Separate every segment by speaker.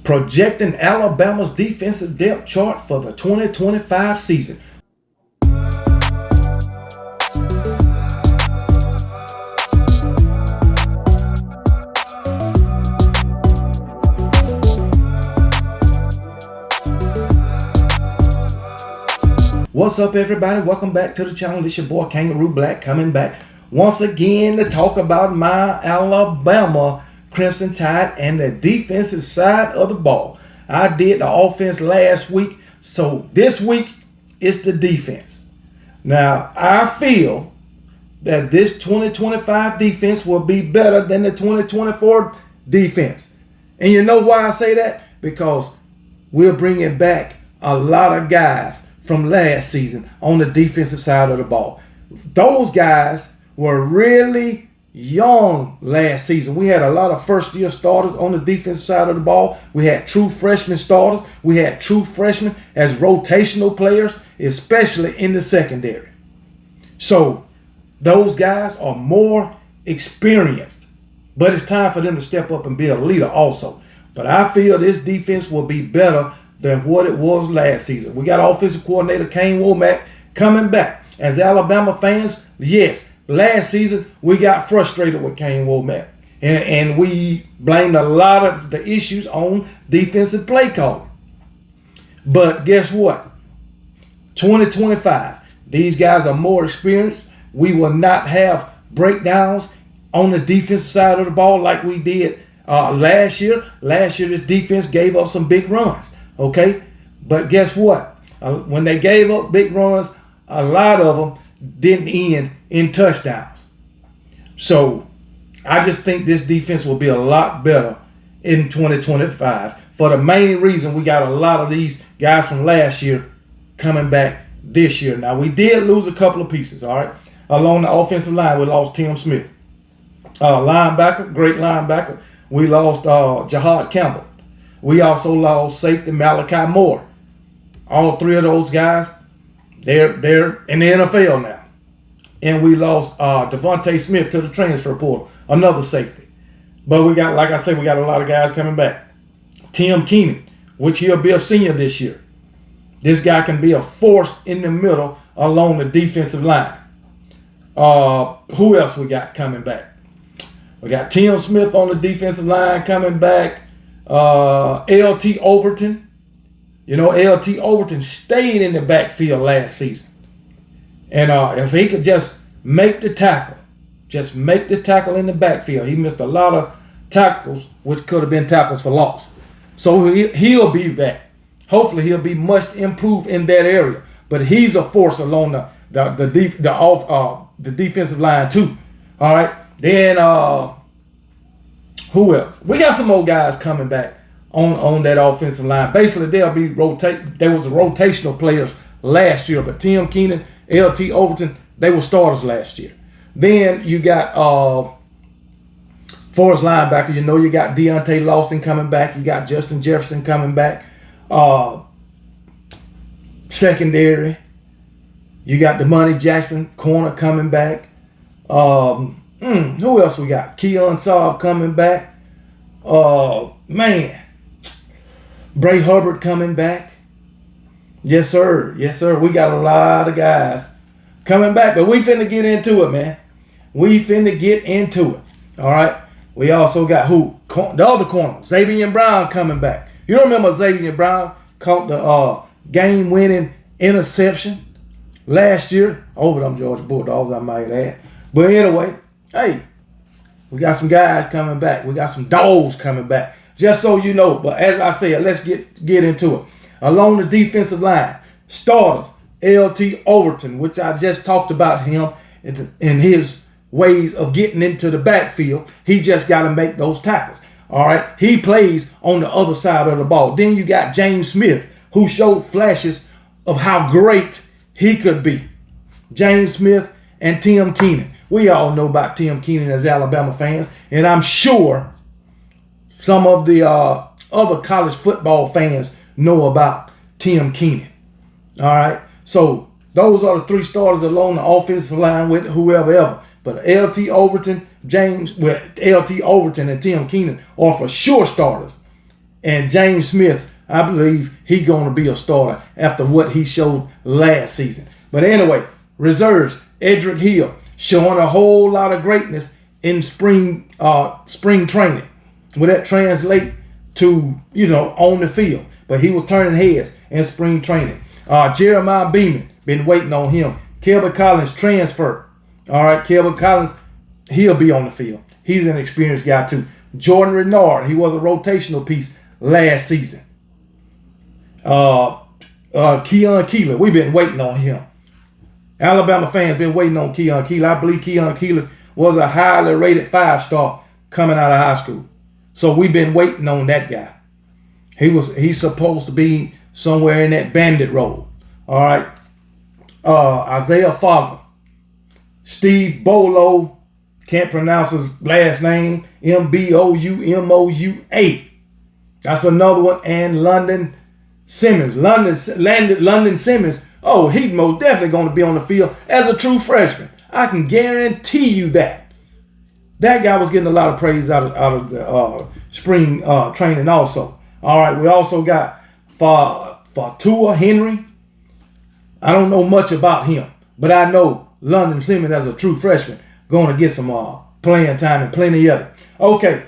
Speaker 1: projecting Alabama's defensive depth chart for the 2025 season. What's up, everybody? Welcome back to the channel. This your boy Kangaroo Black coming back once again to talk about my Alabama Crimson Tide and the defensive side of the ball. I did the offense last week, so this week it's the defense. Now, I feel that this 2025 defense will be better than the 2024 defense. And you know why I say that? Because we're bringing back a lot of guys from last season on the defensive side of the ball. Those guys were really young last season. We had a lot of first-year starters on the defensive side of the ball. We had true freshman starters. We had true freshmen as rotational players, especially in the secondary. So those guys are more experienced, but it's time for them to step up and be a leader also. But I feel this defense will be better than what it was last season. We got offensive coordinator Kane Wommack coming back. As Alabama fans, yes, last season we got frustrated with Kane Wommack. And we blamed a lot of the issues on defensive play calling. But guess what? 2025, these guys are more experienced. We will not have breakdowns on the defensive side of the ball like we did last year. Last year, this defense gave up some big runs. Okay, but guess what? When they gave up big runs, a lot of them didn't end in touchdowns. So I just think this defense will be a lot better in 2025 for the main reason we got a lot of these guys from last year coming back this year. Now, we did lose a couple of pieces, all right? Along the offensive line, we lost Tim Smith. Linebacker, great linebacker. We lost Jahad Campbell. We also lost safety Malachi Moore. All three of those guys, they're in the NFL now. And we lost Devontae Smith to the transfer portal, another safety. But we got, like I said, we got a lot of guys coming back. Tim Keenan, which he'll be a senior this year. This guy can be a force in the middle along the defensive line. Who else we got coming back? We got Tim Smith on the defensive line coming back. LT Overton. You know, LT Overton stayed in the backfield last season. And if he could just make the tackle in the backfield. He missed a lot of tackles, which could have been tackles for loss. So he'll be back. Hopefully he'll be much improved in that area. But he's a force along the defensive line too. All right. Then who else? We got some more guys coming back on that offensive line. Basically, they'll be They was rotational players last year, but Tim Keenan, LT Overton, they were starters last year. Then you got for his linebacker, you know, you got Deontay Lawson coming back. You got Justin Jefferson coming back. Secondary, you got Damani Jackson, corner, coming back. Who else we got? Keon Saab coming back. Bray Hubbard coming back. Yes, sir. Yes, sir. We got a lot of guys coming back, but we finna get into it, man. We finna get into it. All right. We also got the other corner, Xavier Brown, coming back. You remember Xavier Brown caught the game-winning interception last year over them Georgia Bulldogs, I might add. But anyway, hey, we got some guys coming back. We got some dogs coming back. Just so you know. But as I said, let's get into it. Along the defensive line, starters, LT Overton, which I just talked about him and his ways of getting into the backfield. He just got to make those tackles. All right. He plays on the other side of the ball. Then you got James Smith, who showed flashes of how great he could be. James Smith and Tim Keenan. We all know about Tim Keenan as Alabama fans, and I'm sure some of the other college football fans know about Tim Keenan. All right, so those are the three starters along the offensive line with whoever. But LT Overton, LT Overton and Tim Keenan are for sure starters And James Smith, I believe he going to be a starter after what he showed last season. But anyway, reserves, Edric Hill, showing a whole lot of greatness in spring training. Will that translate to, on the field? But he was turning heads in spring training. Jeremiah Beeman, been waiting on him. Kelvin Collins transfer. All right, Kelvin Collins, he'll be on the field. He's an experienced guy too. Jordan Renard, he was a rotational piece last season. Keon Keeler, we've been waiting on him. Alabama fans been waiting on Keon Keeler. I believe Keon Keeler was a highly rated 5-star coming out of high school. So we've been waiting on that guy. He's supposed to be somewhere in that bandit role. All right. Isaiah Fogger. Steve Bolo. Can't pronounce his last name. Mboumou8. That's another one. And London Simmons. London Simmons. Oh, he's most definitely going to be on the field as a true freshman. I can guarantee you that. That guy was getting a lot of praise out of the spring training also. All right, we also got Fatua Henry. I don't know much about him, but I know London Simmons as a true freshman going to get some playing time and plenty of it. Okay,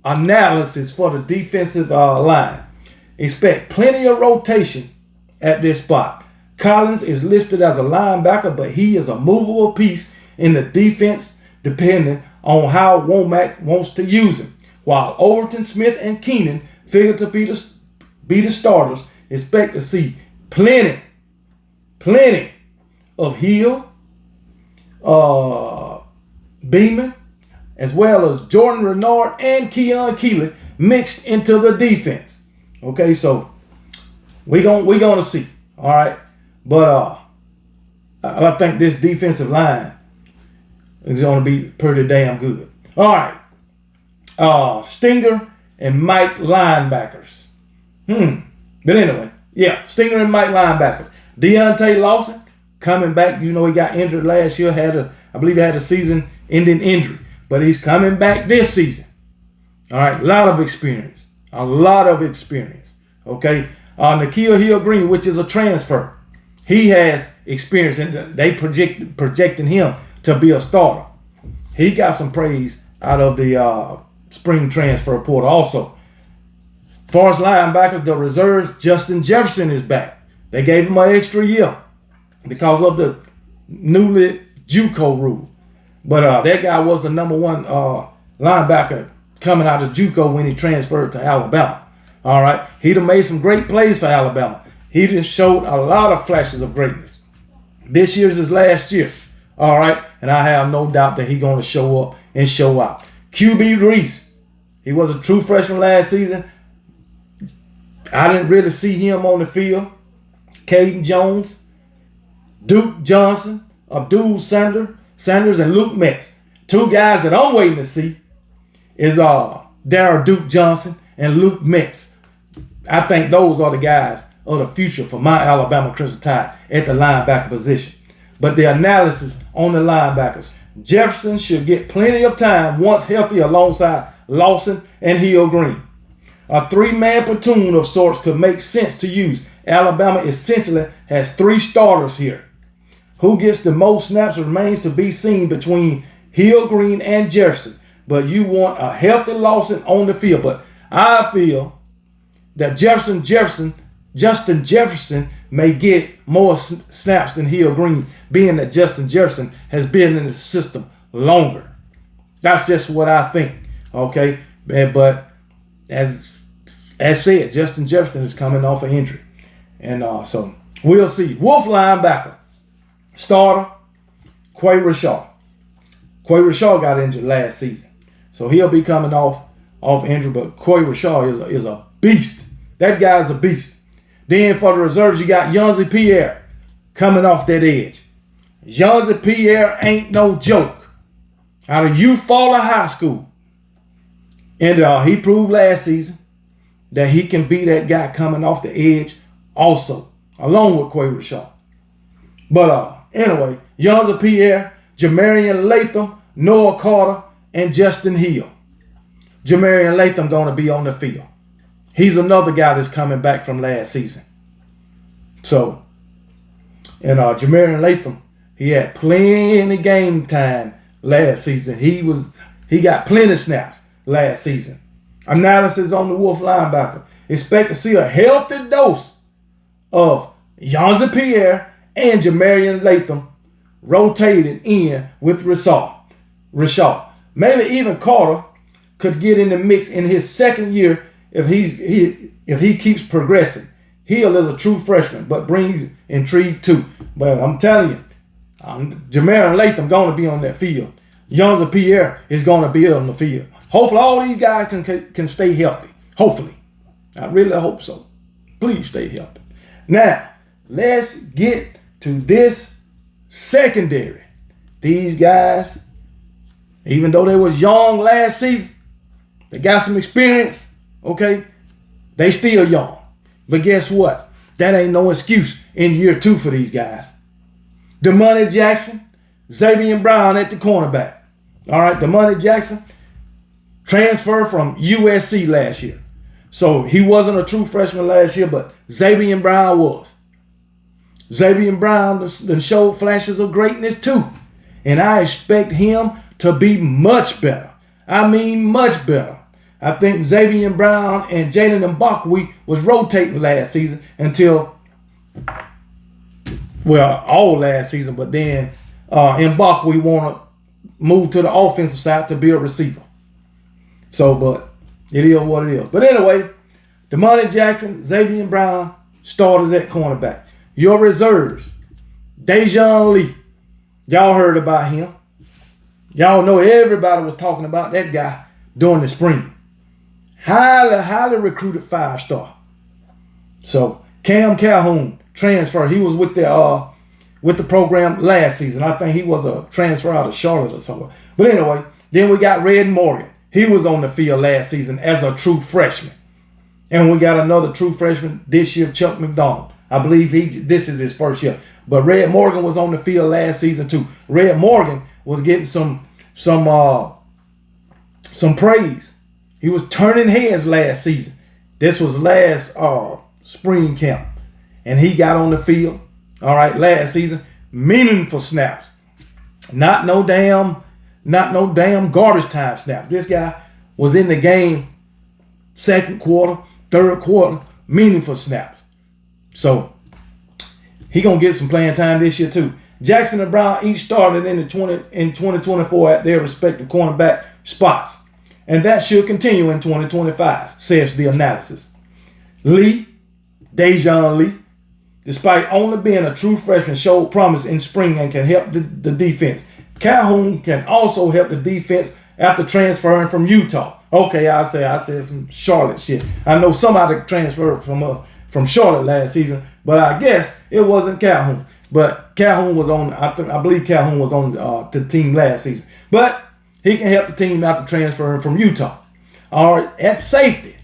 Speaker 1: analysis for the defensive line. Expect plenty of rotation at this spot. Collins is listed as a linebacker, but he is a movable piece in the defense depending on how Womack wants to use him. While Overton, Smith, and Keenan figure to be the starters, expect to see plenty of Hill, Beeman, as well as Jordan Renard and Keon Keeler mixed into the defense. Okay, so we gonna see. All right, but I think this defensive line is gonna be pretty damn good. All right, Stinger and Mike linebackers. But anyway, yeah, Stinger and Mike linebackers. Deontay Lawson coming back. He got injured last year. I believe he had a season-ending injury, but he's coming back this season. All right, a lot of experience. Okay, N'Keal Hill-Green, which is a transfer, he has experience, and they projecting him to be a starter. He got some praise out of the spring transfer portal also. As far as linebackers, the reserves, Justin Jefferson is back. They gave him an extra year because of the newly JUCO rule. But that guy was the number one linebacker coming out of JUCO when he transferred to Alabama. All right. He done made some great plays for Alabama. He just showed a lot of flashes of greatness. This year's his last year. All right. And I have no doubt that he's going to show up and show out. QB Reese. He was a true freshman last season. I didn't really see him on the field. Caden Jones, Duke Johnson, Abdul Sanders, and Luke Metz. Two guys that I'm waiting to see is Darryl Duke Johnson and Luke Metz. I think those are the guys of the future for my Alabama Crimson Tide at the linebacker position. But the analysis on the linebackers. Jefferson should get plenty of time once healthy alongside Lawson and Hill-Green. A three-man platoon of sorts could make sense to use. Alabama essentially has three starters here. Who gets the most snaps remains to be seen between Hill-Green and Jefferson. But you want a healthy Lawson on the field. But I feel that Justin Jefferson may get more snaps than Hill-Green, being that Justin Jefferson has been in the system longer. That's just what I think. Okay, but as said, Justin Jefferson is coming off an injury. And so we'll see. Wolf linebacker. Starter, Quay Rashaw. Quay Rashaw got injured last season. So he'll be coming off injury. But Quay Rashaw is a beast. That guy's a beast. Then for the reserves, you got Yonzi Pierre coming off that edge. Yonzi Pierre ain't no joke. Out of Eufaula High School. And he proved last season that he can be that guy coming off the edge also, along with Quay Rashaw. But anyway, Yonzi Pierre, Jamarian Latham, Noah Carter, and Justin Hill. Jamarian Latham going to be on the field. He's another guy that's coming back from last season. So, and Jamarian Latham, he had plenty game time last season. He got plenty snaps last season. Analysis on the Wolf linebacker. Expect to see a healthy dose of Yonza Pierre and Jamarian Latham rotated in with Rashad. Maybe even Carter could get in the mix in his second year if he keeps progressing. Hill is a true freshman, but brings intrigue too. But I'm telling you, Jamarian Latham going to be on that field. Yonza Pierre is going to be on the field. Hopefully all these guys can stay healthy. Hopefully. I really hope so. Please stay healthy. Now, let's get to this secondary. These guys, even though they was young last season, they got some experience, okay? They still young. But guess what? That ain't no excuse in year 2 for these guys. Damani Jackson, Xavier Brown at the cornerback. All right, Damani Jackson transferred from USC last year. So he wasn't a true freshman last year, but Xavier Brown was. Xavier Brown then showed flashes of greatness too. And I expect him to be much better. I mean much better. I think Xavier Brown and Jalen Mbakwe was rotating last season until, well, all last season, but then Mbakwe want to move to the offensive side to be a receiver. So, but it is what it is. But anyway, Damani Jackson, Xavier Brown, starters at cornerback. Your reserves, Dejon Lee. Y'all heard about him. Y'all know everybody was talking about that guy during the spring. Highly recruited 5-star. So Cam Calhoun transfer. He was with the program last season. I think he was a transfer out of Charlotte or somewhere. But anyway, then we got Red Morgan. He was on the field last season as a true freshman. And we got another true freshman this year, Chuck McDonald. I believe this is his first year. But Red Morgan was on the field last season too. Red Morgan was getting some praise. He was turning heads last season. This was last spring camp. And he got on the field, all right, last season. Meaningful snaps. Not no damn garbage time snap. This guy was in the game second quarter, third quarter, meaningful snaps. So he gonna get some playing time this year too. Jackson and Brown each started in 2024 at their respective cornerback spots. And that should continue in 2025, says the analysis. Dejon Lee, despite only being a true freshman, showed promise in spring and can help the defense. Calhoun can also help the defense after transferring from Utah. Okay, I said some Charlotte shit. I know somebody transferred from Charlotte last season, but I guess it wasn't Calhoun. But Calhoun was on. I believe Calhoun was on the team last season. But he can help the team after transferring from Utah. All right, at safety.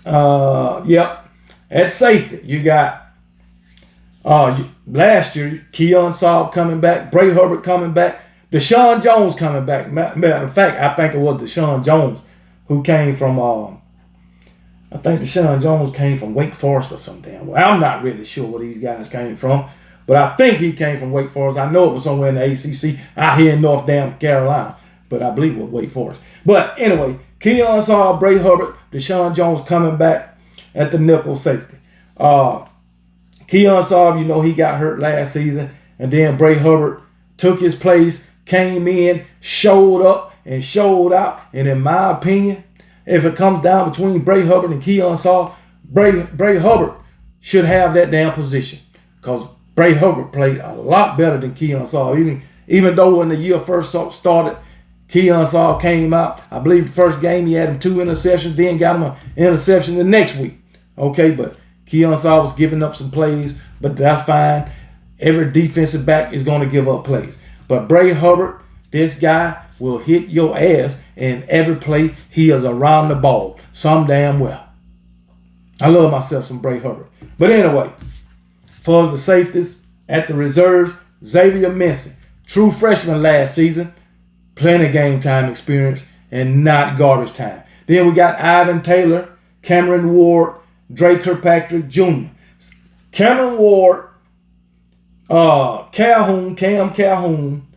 Speaker 1: At safety, you got last year, Keon Saab coming back, Bray Hubbard coming back, Deshaun Jones coming back. Matter of fact, I think it was Deshaun Jones who came from, I think Deshaun Jones came from Wake Forest or something. Well, I'm not really sure where these guys came from, but I think he came from Wake Forest. I know it was somewhere in the ACC out here in North Carolina, but I believe it was Wake Forest. But anyway, Keon Saab, Bray Hubbard, Deshaun Jones coming back at the nickel safety. Keon Saab, he got hurt last season, and then Bray Hubbard took his place, came in, showed up, and showed out. And in my opinion, if it comes down between Bray Hubbard and Keon Saab, Bray Hubbard should have that damn position, because Bray Hubbard played a lot better than Keon Saab. Even though when the year first started, Keon Saab came out. I believe the first game he had him 2 interceptions, then got him an interception the next week. Okay, but Keon Saab was giving up some plays, but that's fine. Every defensive back is going to give up plays. But Bray Hubbard, this guy will hit your ass in every play. He is around the ball some damn well. I love myself some Bray Hubbard. But anyway, for the safeties at the reserves, Xavier Minson, true freshman last season, plenty game time experience and not garbage time. Then we got Ivan Taylor Cameron Ward, Dre Kirkpatrick Jr. Cameron Ward, Cam Calhoun,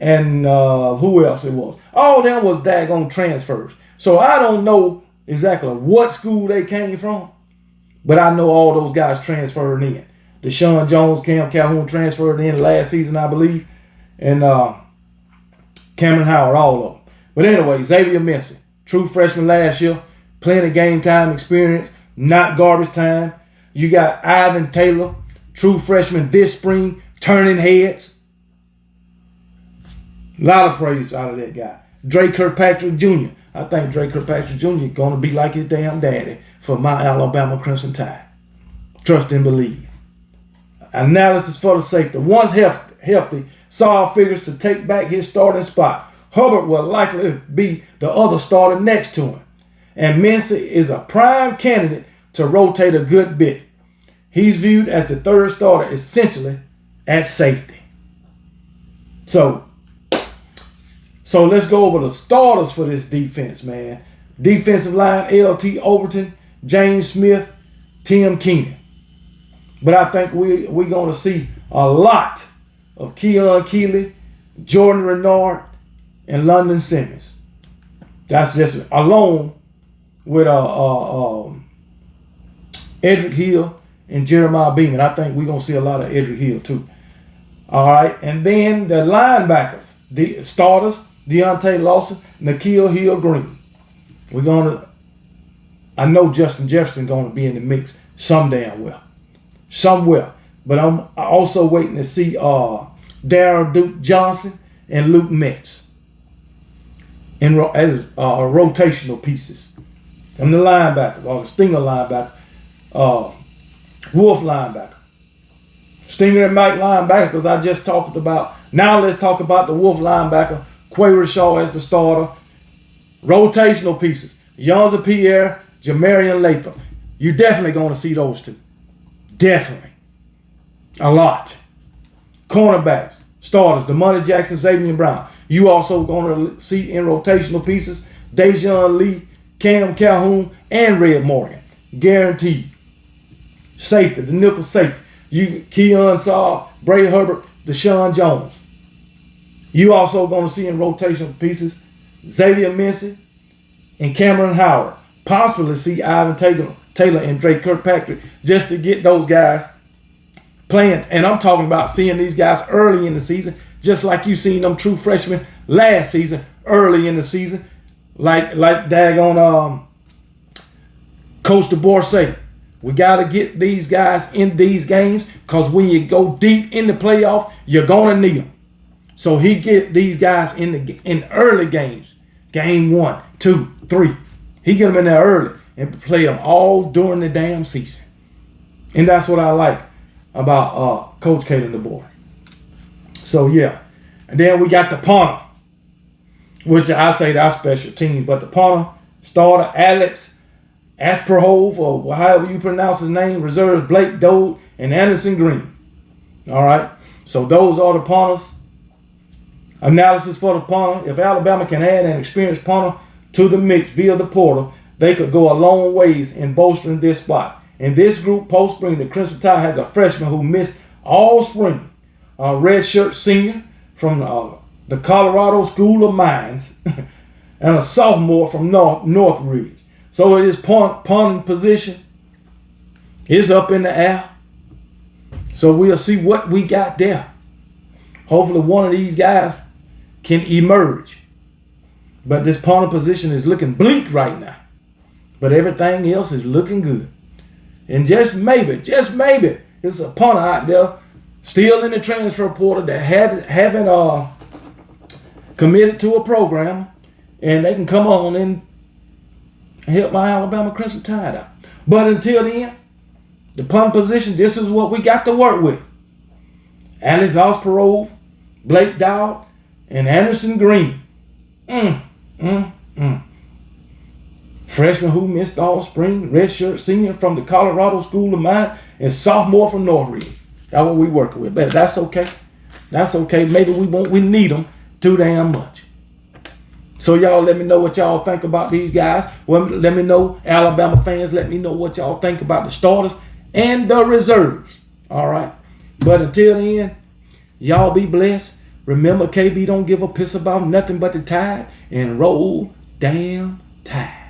Speaker 1: and who else it was? All of them was daggone transfers. So I don't know exactly what school they came from, but I know all those guys transferred in. Deshaun Jones, Cam Calhoun transferred in last season, I believe, and Cameron Howard, all of them. But anyway, Xavier Mincy, true freshman last year, plenty game time experience, not garbage time. You got Ivan Taylor, true freshman this spring, turning heads. A lot of praise out of that guy. Dre Kirkpatrick Jr. I think Dre Kirkpatrick Jr. is going to be like his damn daddy for my Alabama Crimson Tide. Trust and believe. Analysis for the safety. Once healthy, Saul figures to take back his starting spot. Hubbard will likely be the other starter next to him. And Mincy is a prime candidate to rotate a good bit. He's viewed as the third starter essentially at safety. So let's go over the starters for this defense, man. Defensive line, L.T. Overton, James Smith, Tim Keenan. But I think we're going to see a lot of Keon Keeley, Jordan Renard, and London Simmons. That's just alone with Edric Hill and Jeremiah Beaman. I think we're going to see a lot of Edric Hill too. All right. And then the linebackers, the starters, Deontay Lawson, Nikhil Hill-Green. I know Justin Jefferson going to be in the mix some damn well. Somewhere. But I'm also waiting to see Darryl Duke Johnson and Luke Metz as rotational pieces. And the linebackers, or the Stinger linebacker, Wolf linebacker. Stinger and Mike linebacker, because I just talked about. Now let's talk about the Wolf linebacker, Quay Rashaw as the starter. Rotational pieces, Yonza Pierre, Jamarian Latham. You're definitely going to see those two. Definitely. A lot. Cornerbacks, starters, DeMonte Jackson, Xavier Brown. You also going to see in rotational pieces Dejon Lee, Cam Calhoun, and Red Morgan. Guaranteed. Safety, the nickel safety. Keon Saul, Bray Herbert, Deshaun Jones. You also going to see in rotational pieces Xavier Mincy and Cameron Howard. Possibly see Ivan Taylor and Dre Kirkpatrick just to get those guys playing. And I'm talking about seeing these guys early in the season, just like you seen them true freshmen last season, early in the season, like daggone Coach DeBoer say. We got to get these guys in these games because when you go deep in the playoff, you're going to need them. So he get these guys in early games, game 1, 2, 3. He get them in there early and play them all during the damn season. And that's what I like about Coach Kalen DeBoer. So, yeah. And then we got the punter, which I say that's special teams. But the punter, starter, Alex Asperhove, or however you pronounce his name, reserves Blake Dode and Anderson Green. All right. So those are the punters. Analysis for the punter. If Alabama can add an experienced punter to the mix via the portal, they could go a long ways in bolstering this spot. In this group, post-spring, the Crimson Tide has a freshman who missed all spring, a redshirt senior from the Colorado School of Mines, and a sophomore from Northridge. So it is punting position. It's up in the air. So we'll see what we got there. Hopefully one of these guys can emerge. But this punter position is looking bleak right now. But everything else is looking good. And just maybe, it's a punter out there still in the transfer portal that haven't committed to a program, and they can come on and help my Alabama Crimson Tide out. But until then, the punt position, this is what we got to work with. Alex Asperov, Blake Dowd, and Anderson Green. Freshman who missed all spring, redshirt senior from the Colorado School of Mines, and sophomore from Northridge. That's what we working with. But that's okay. That's okay. Maybe we need them too damn much. So y'all let me know what y'all think about these guys. Well, let me know, Alabama fans, let me know what y'all think about the starters and the reserves. All right. But until then, y'all be blessed. Remember, KB don't give a piss about nothing but the Tide, and roll damn Tide.